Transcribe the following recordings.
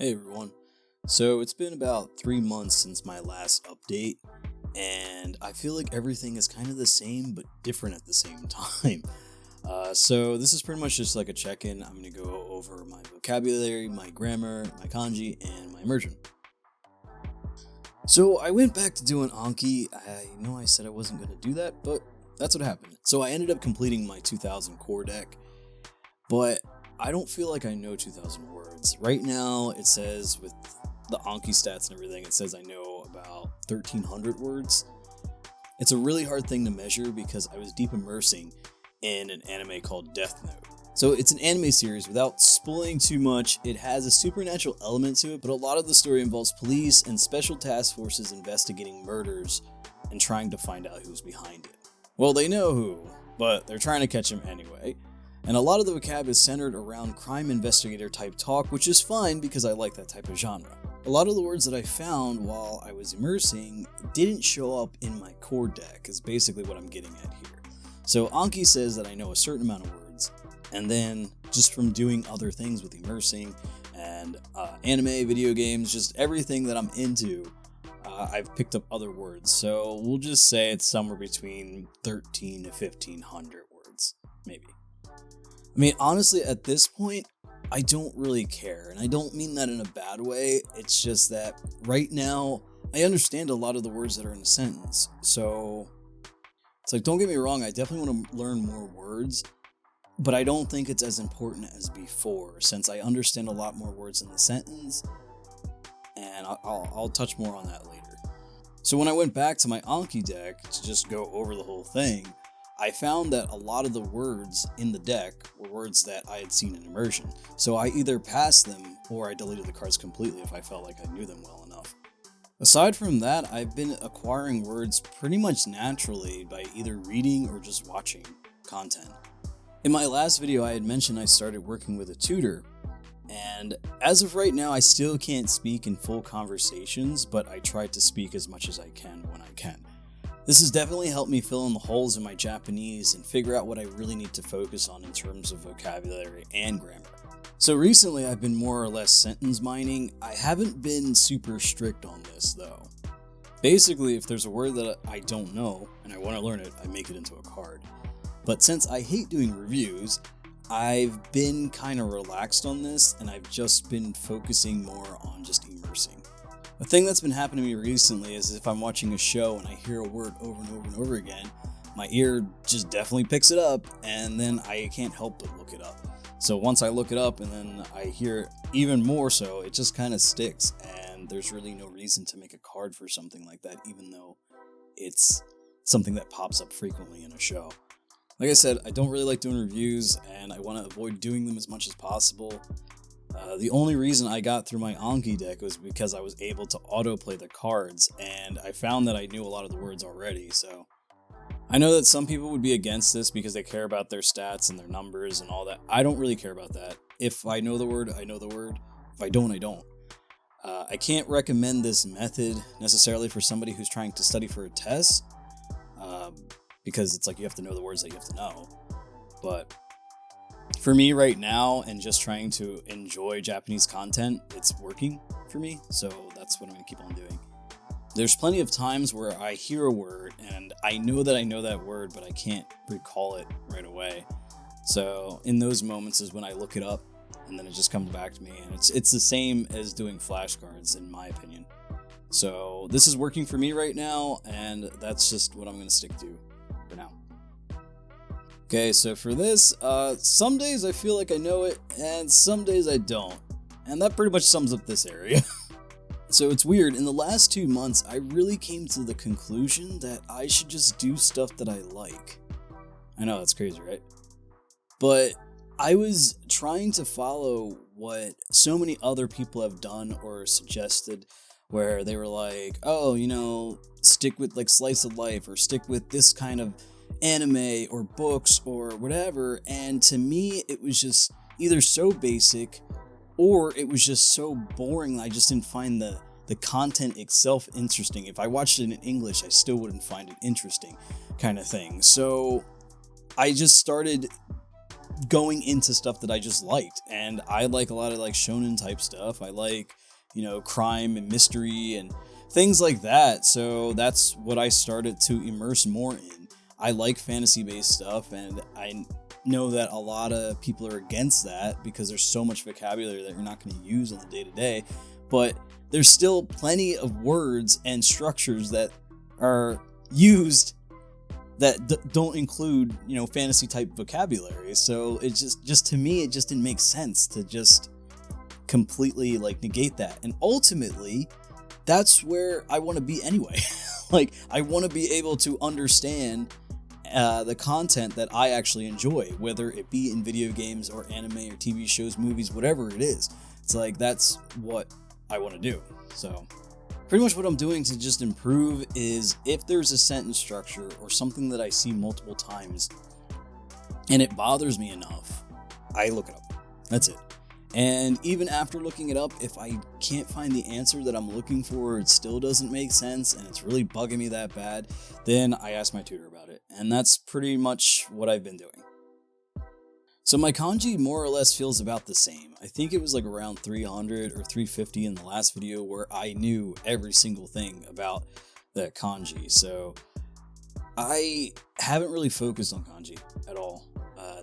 Hey everyone. So it's been about 3 months since my last update, and I feel like everything is kind of the same but different at the same time. So this is pretty much just like a check-in. I'm gonna go over my vocabulary, my grammar, my kanji, and my immersion. So I went back to doing Anki. I know I said I wasn't gonna do that, but that's what happened. So I ended up completing my 2000 core deck, but I don't feel like I know 2000 words. Right now, it says with the Anki stats and everything, it says I know about 1300 words. It's a really hard thing to measure because I was deep immersing in an anime called Death Note. So it's an anime series. Without spoiling too much, it has a supernatural element to it, but a lot of the story involves police and special task forces investigating murders and trying to find out who's behind it. Well, they know who, but they're trying to catch him anyway. And a lot of the vocab is centered around crime investigator type talk, which is fine because I like that type of genre. A lot of the words that I found while I was immersing didn't show up in my core deck, is basically what I'm getting at here. So Anki says that I know a certain amount of words, and then just from doing other things with immersing and anime, video games, just everything that I'm into, I've picked up other words. So we'll just say it's somewhere between 13 to 1500 words, maybe. I mean, honestly, at this point, I don't really care, and I don't mean that in a bad way. It's just that right now, I understand a lot of the words that are in a sentence. So it's like, don't get me wrong, I definitely want to learn more words, but I don't think it's as important as before, since I understand a lot more words in the sentence, and I'll touch more on that later. So when I went back to my Anki deck to just go over the whole thing, I found that a lot of the words in the deck were words that I had seen in Immersion, so I either passed them or I deleted the cards completely if I felt like I knew them well enough. Aside from that, I've been acquiring words pretty much naturally by either reading or just watching content. In my last video, I had mentioned I started working with a tutor, and as of right now, I still can't speak in full conversations, but I try to speak as much as I can when I can. This has definitely helped me fill in the holes in my Japanese and figure out what I really need to focus on in terms of vocabulary and grammar. So recently I've been more or less sentence mining. I haven't been super strict on this though. Basically, if there's a word that I don't know and I want to learn it, I make it into a card. But since I hate doing reviews, I've been kind of relaxed on this and I've just been focusing more on just immersing. A thing that's been happening to me recently is if I'm watching a show and I hear a word over and over and over again, my ear just definitely picks it up and then I can't help but look it up. So once I look it up and then I hear it even more so, it just kind of sticks, and there's really no reason to make a card for something like that, even though it's something that pops up frequently in a show. Like I said, I don't really like doing reviews and I want to avoid doing them as much as possible. The only reason I got through my Anki deck was because I was able to autoplay the cards, and I found that I knew a lot of the words already, so. I know that some people would be against this because they care about their stats and their numbers and all that. I don't really care about that. If I know the word, I know the word. If I don't, I don't. I can't recommend this method necessarily for somebody who's trying to study for a test, because it's like you have to know the words that you have to know. But for me right now, and just trying to enjoy Japanese content, it's working for me, so that's what I'm going to keep on doing. There's plenty of times where I hear a word, and I know that word, but I can't recall it right away. So in those moments is when I look it up, and then it just comes back to me, and it's the same as doing flashcards, in my opinion. So this is working for me right now, and that's just what I'm going to stick to for now. Okay, so for this, some days I feel like I know it, and some days I don't. And that pretty much sums up this area. So it's weird, in the last 2 months, I really came to the conclusion that I should just do stuff that I like. I know, that's crazy, right? But I was trying to follow what so many other people have done or suggested, where they were like, oh, stick with like slice of life, or stick with this kind of anime or books or whatever, and to me it was just either so basic or it was just so boring that I just didn't find the content itself interesting. If I watched it in English, I still wouldn't find it interesting, kind of thing. So I just started going into stuff that I just liked. And I like a lot of like shonen type stuff. I like, you know, crime and mystery and things like that. So that's what I started to immerse more in. I like fantasy based stuff, and I know that a lot of people are against that because there's so much vocabulary that you're not going to use on the day to day. But there's still plenty of words and structures that are used that don't include, you know, fantasy type vocabulary. So it just to me, it just didn't make sense to just completely like negate that. And ultimately, that's where I want to be anyway. Like, I want to be able to understand the content that I actually enjoy, whether it be in video games or anime or TV shows, movies, whatever it is. It's like, that's what I want to do. So pretty much what I'm doing to just improve is, if there's a sentence structure or something that I see multiple times and it bothers me enough, I look it up. That's it. And even after looking it up, if I can't find the answer that I'm looking for, it still doesn't make sense and it's really bugging me that bad, then I ask my tutor about it. And that's pretty much what I've been doing. So my kanji more or less feels about the same. I think it was like around 300 or 350 in the last video where I knew every single thing about the kanji. So I haven't really focused on kanji at all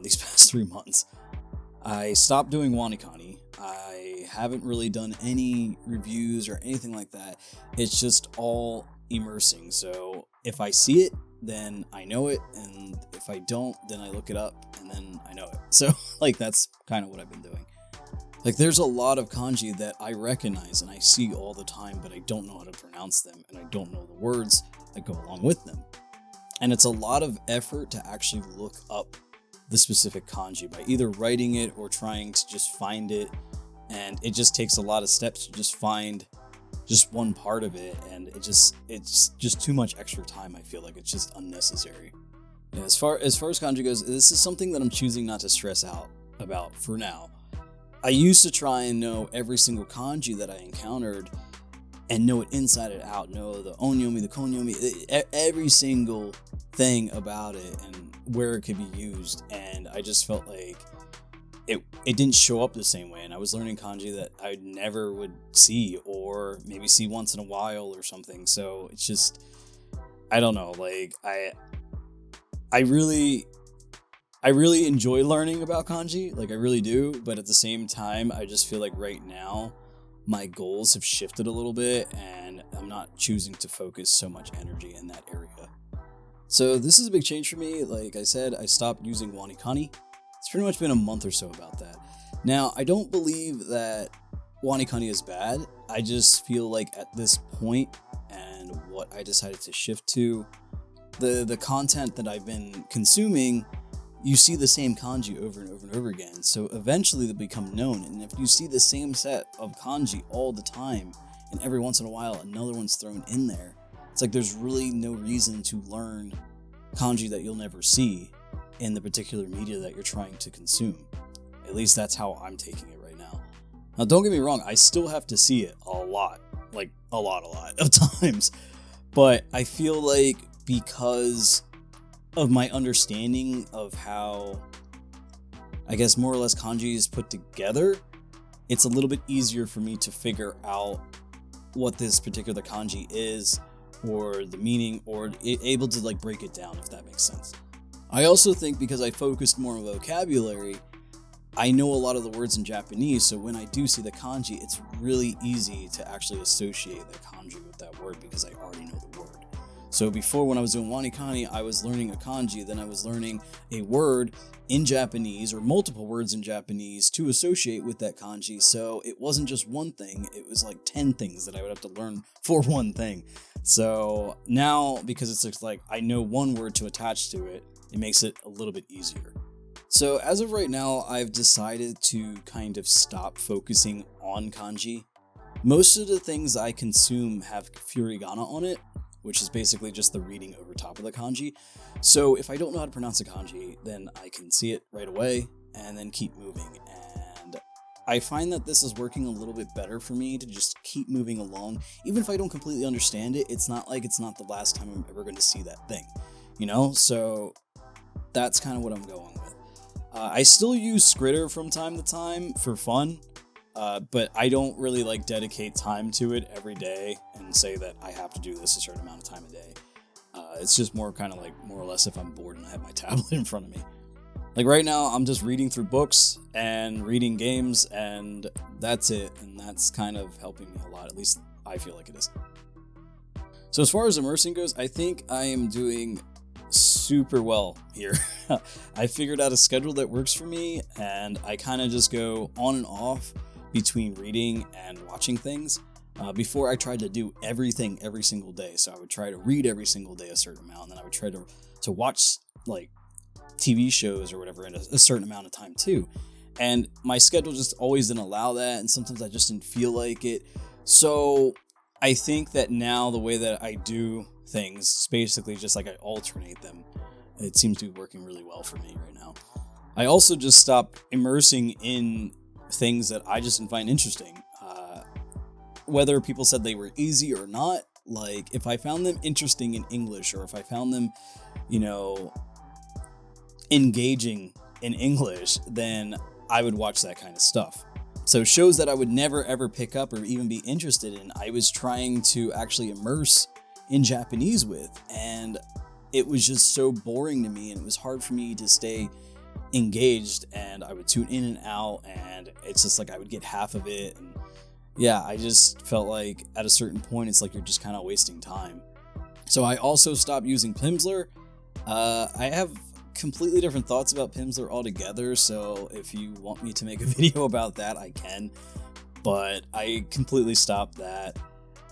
these past 3 months. I stopped doing wanikani. I haven't really done any reviews or anything like that. It's just all immersing. So if I see it, then I know it, and if I don't, then I look it up, and then I know it. So, like, that's kind of what I've been doing. Like, there's a lot of kanji that I recognize and I see all the time, but I don't know how to pronounce them, and I don't know the words that go along with them. And it's a lot of effort to actually look up the specific kanji by either writing it or trying to just find it, and it just takes a lot of steps to just find just one part of it, and it's just too much extra time. I feel like it's just unnecessary. Yeah, as far as kanji goes, this is something that I'm choosing not to stress out about for now. I used to try and know every single kanji that I encountered and know it inside and out, know the onyomi, the konyomi, every single thing about it and where it could be used. And I just felt like it didn't show up the same way, and I was learning kanji that I never would see, or maybe see once in a while or something. So it's just, I don't know, like I really enjoy learning about kanji, like I really do, but at the same time, I just feel like right now my goals have shifted a little bit, and I'm not choosing to focus so much energy in that area. So this is a big change for me. Like I said, I stopped using wanikani. It's pretty much been a month or so about that. Now, I don't believe that wanikani is bad. I just feel like at this point, and what I decided to shift to, the content that I've been consuming, you see the same kanji over and over and over again. So eventually they become known. And if you see the same set of kanji all the time, and every once in a while another one's thrown in there, it's like there's really no reason to learn kanji that you'll never see in the particular media that you're trying to consume. At least that's how I'm taking it right now. Now, don't get me wrong, I still have to see it a lot, like a lot of times. But I feel like because of my understanding of how, I guess, more or less kanji is put together, it's a little bit easier for me to figure out what this particular kanji is, or the meaning, or able to like break it down, if that makes sense. I also think because I focused more on vocabulary, I know a lot of the words in Japanese, so when I do see the kanji, it's really easy to actually associate the kanji with that word because I already know the word. So before, when I was doing wanikani, I was learning a kanji, then I was learning a word in Japanese, or multiple words in Japanese to associate with that kanji. So it wasn't just one thing, it was like 10 things that I would have to learn for one thing. So now, because it's just like I know one word to attach to it, it makes it a little bit easier. So as of right now, I've decided to kind of stop focusing on kanji. Most of the things I consume have furigana on it, which is basically just the reading over top of the kanji. So if I don't know how to pronounce a kanji, then I can see it right away and then keep moving. And I find that this is working a little bit better for me to just keep moving along. Even if I don't completely understand it, it's not like it's not the last time I'm ever going to see that thing, you know? So that's kind of what I'm going with. I still use Skritter from time to time for fun, but I don't really like dedicate time to it every day and say that I have to do this a certain amount of time a day. It's just more kind of like more or less if I'm bored and I have my tablet in front of me. Like right now, I'm just reading through books and reading games, and that's it. And that's kind of helping me a lot. At least I feel like it is. So as far as immersing goes, I think I am doing super well here. I figured out a schedule that works for me, and I kind of just go on and off between reading and watching things. Before I tried to do everything every single day. So I would try to read every single day a certain amount, and then I would try to watch like TV shows or whatever in a certain amount of time too. And my schedule just always didn't allow that, and sometimes I just didn't feel like it. So I think that now the way that I do things is basically just like I alternate them. It seems to be working really well for me right now. I also just stopped immersing in things that I just didn't find interesting. Whether people said they were easy or not, like if I found them interesting in English, or if I found them, engaging in English, then I would watch that kind of stuff. So shows that I would never ever pick up or even be interested in, I was trying to actually immerse in Japanese with, and it was just so boring to me, and it was hard for me to stay engaged, and I would tune in and out, and it's just like I would get half of it, and yeah, I just felt like at a certain point, it's like you're just kind of wasting time. So I also stopped using Pimsleur. I have completely different thoughts about Pimsleur altogether, so if you want me to make a video about that, I can. But I completely stopped that.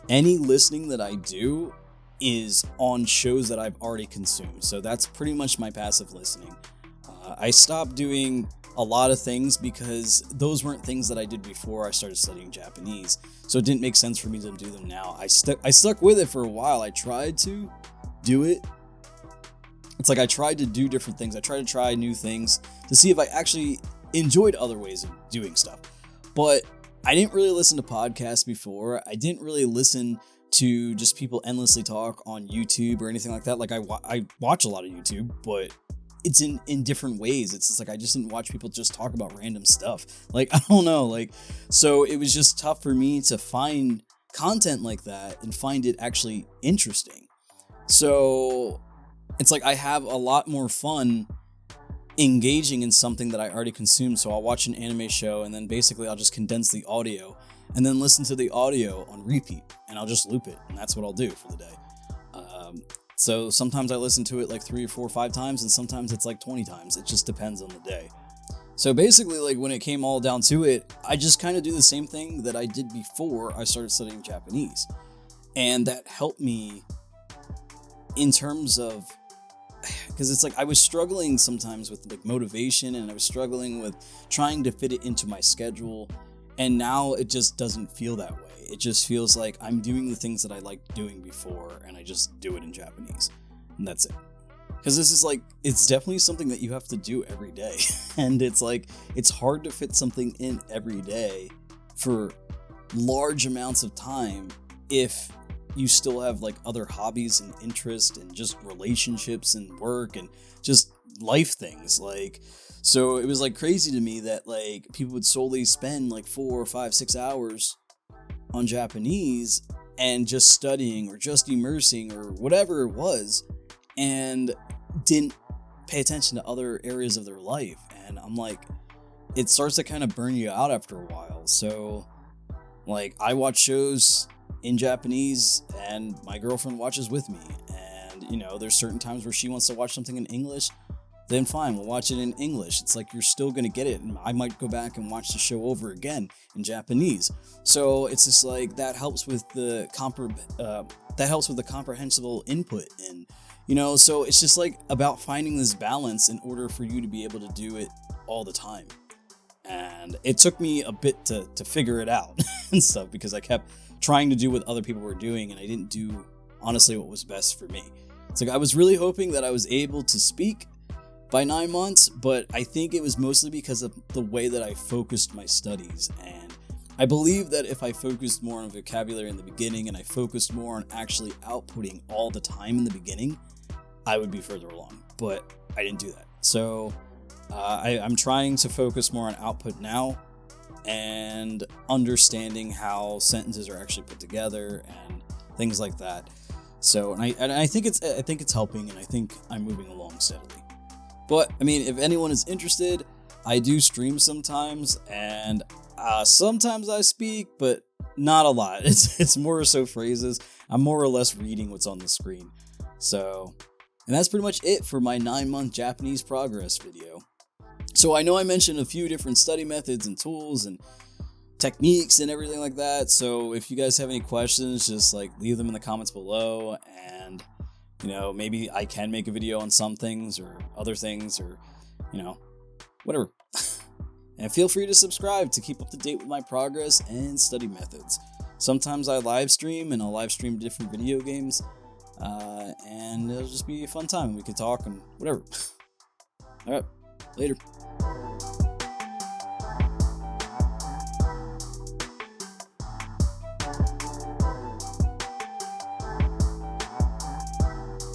Any listening that I do is on shows that I've already consumed, so that's pretty much my passive listening. I stopped doing a lot of things because those weren't things that I did before I started studying Japanese, so it didn't make sense for me to do them now. I stuck with it for a while. I tried to do it. It's like I tried to do different things. I tried to try new things to see if I actually enjoyed other ways of doing stuff. But I didn't really listen to podcasts before. I didn't really listen to just people endlessly talk on YouTube or anything like that. Like I watch a lot of YouTube, but it's in different ways. It's just like I just didn't watch people just talk about random stuff. Like, I don't know, like, so it was just tough for me to find content like that and find it actually interesting. So it's like I have a lot more fun engaging in something that I already consumed. So I'll watch an anime show, and then basically I'll just condense the audio and then listen to the audio on repeat, and I'll just loop it, and that's what I'll do for the day. So sometimes I listen to it like 3 or 4 or 5 times, and sometimes it's like 20 times. It just depends on the day. So basically, like when it came all down to it, I just kind of do the same thing that I did before I started studying Japanese. And that helped me in terms of, because it's like I was struggling sometimes with like motivation, and I was struggling with trying to fit it into my schedule. And now it just doesn't feel that way. It just feels like I'm doing the things that I liked doing before, and I just do it in Japanese. And that's it. Because this is like, it's definitely something that you have to do every day. And it's like, it's hard to fit something in every day for large amounts of time if you still have like other hobbies and interests and just relationships and work and just life things. Like, so it was like crazy to me that like people would solely spend like 4 or 5, 6 hours on Japanese and just studying or just immersing or whatever it was, and didn't pay attention to other areas of their life. And I'm like, it starts to kind of burn you out after a while. So like I watch shows in Japanese and my girlfriend watches with me, and there's certain times where she wants to watch something in English, then fine, we'll watch it in English. It's like you're still going to get it, and I might go back and watch the show over again in Japanese. So it's just like that helps with the comprehensible input, and so it's just like about finding this balance in order for you to be able to do it all the time. And it took me a bit to figure it out and stuff, because I kept trying to do what other people were doing, and I didn't do honestly what was best for me. It's like I was really hoping that I was able to speak by 9 months, but I think it was mostly because of the way that I focused my studies. And I believe that if I focused more on vocabulary in the beginning, and I focused more on actually outputting all the time in the beginning, I would be further along. But I didn't do that. So I'm trying to focus more on output now and understanding how sentences are actually put together and things like that. So, and I think it's helping, and I think I'm moving along steadily. But I mean, if anyone is interested, I do stream sometimes, and sometimes I speak, but not a lot. It's more so phrases. I'm more or less reading what's on the screen. So, and that's pretty much it for my 9-month Japanese progress video. So I know I mentioned a few different study methods and tools and techniques and everything like that. So if you guys have any questions, just like leave them in the comments below, and maybe I can make a video on some things or other things, or whatever. And feel free to subscribe to keep up to date with my progress and study methods. Sometimes I live stream, and I'll live stream different video games, and it'll just be a fun time. We can talk and whatever. All right, later.